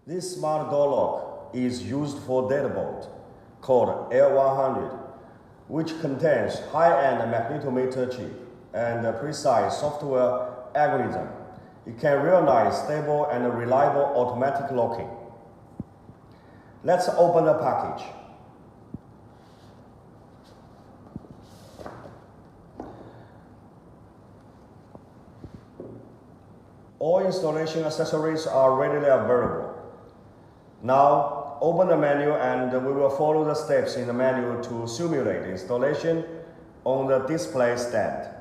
This smart door lock is used for deadbolt called L100, which contains high-end magnetometer chip and a precise software algorithm. It can realize stable and reliable automatic locking. Let's open the package. All installation accessories are readily available. Now, open the menu and we will follow the steps in the menu to simulate installation on the display stand.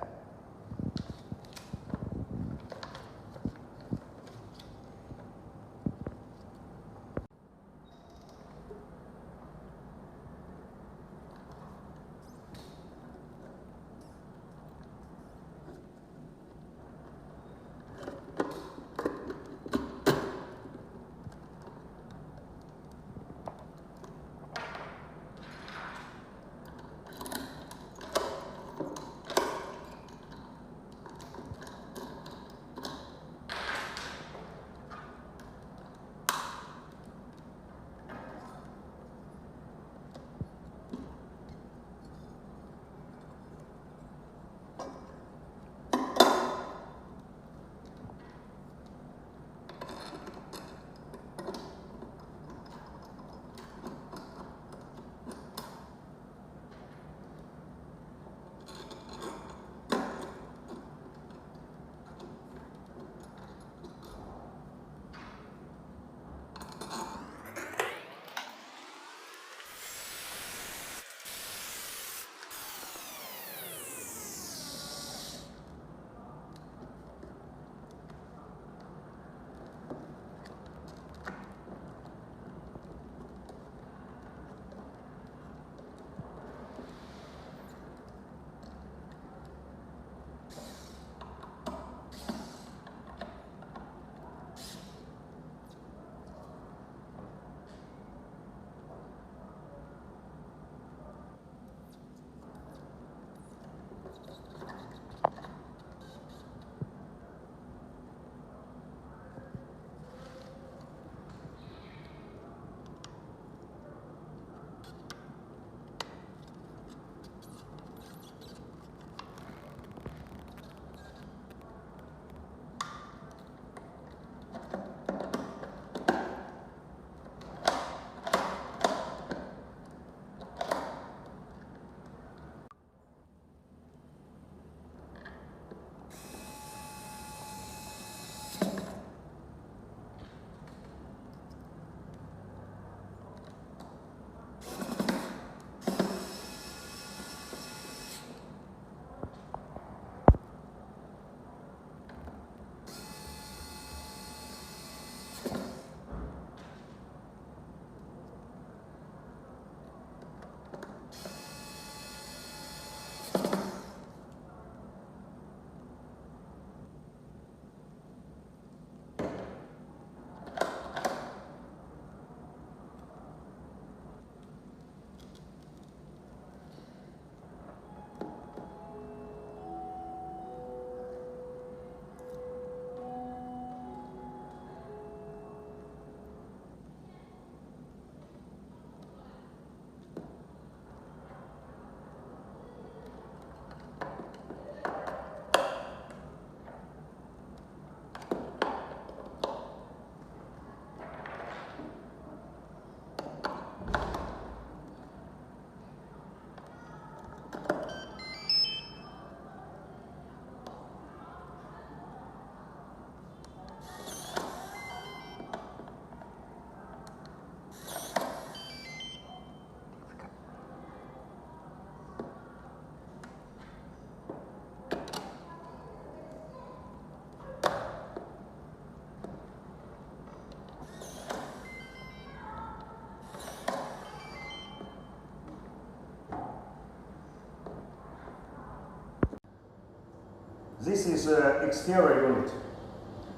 This is an exterior unit.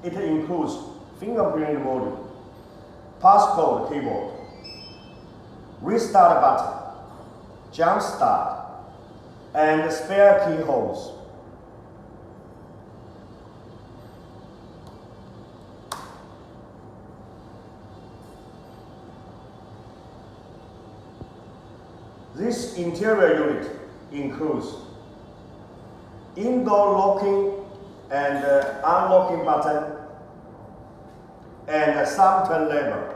It includes fingerprint module, passcode keyboard, restart button, jump start, and spare key holes. This interior unit includes indoor locking and unlocking button and a thumb turn lever.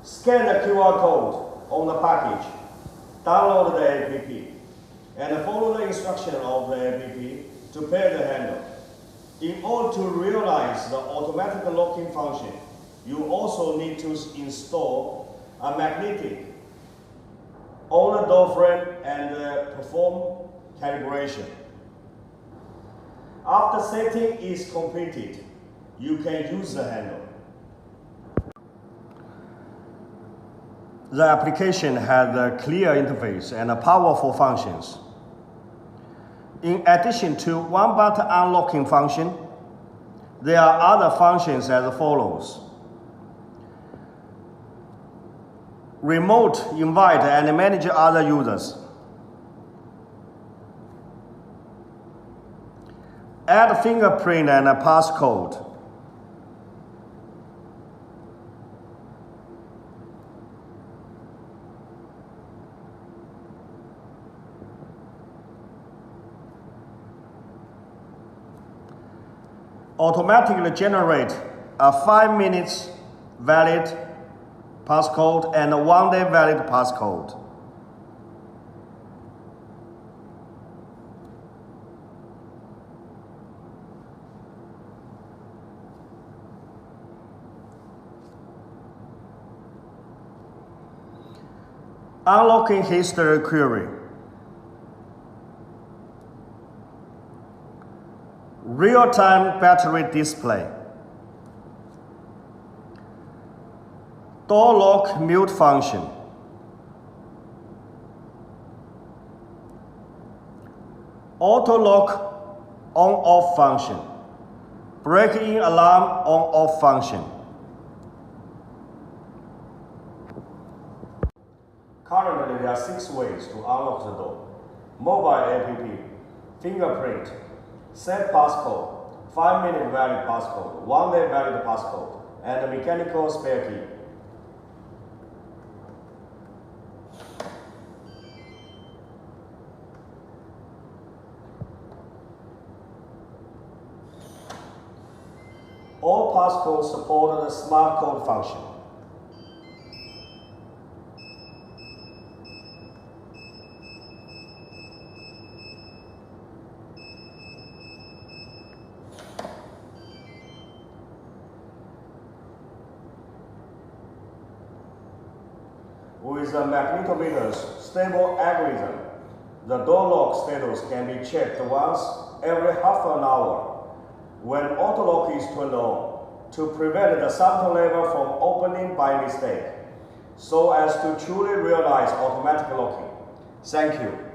Scan the QR code on the package, download the app, and follow the instruction of the app to pair the handle. In order to realize the automatic locking function, you also need to install a magnetic on the door frame and perform calibration. After setting is completed, you can use the handle. The application has a clear interface and powerful functions. In addition to one-button unlocking function, there are other functions as follows. Remote invite and manage other users. Add fingerprint and a passcode. Automatically generate a 5 minutes valid passcode and a 1 day valid passcode. Unlocking history query. Real-time battery display. Door lock mute function. Auto lock on-off function. Break-in alarm on-off function. Currently, there are 6 ways to unlock the door. Mobile app, fingerprint, set passcode, 5-minute valid passcode, 1 day valid passcode, and a mechanical spare key. All passcodes support the smart code function. With the magnetometer's stable algorithm, the door lock status can be checked once every half an hour when auto lock is turned on to prevent the thumb lever from opening by mistake, so as to truly realize automatic locking. Thank you.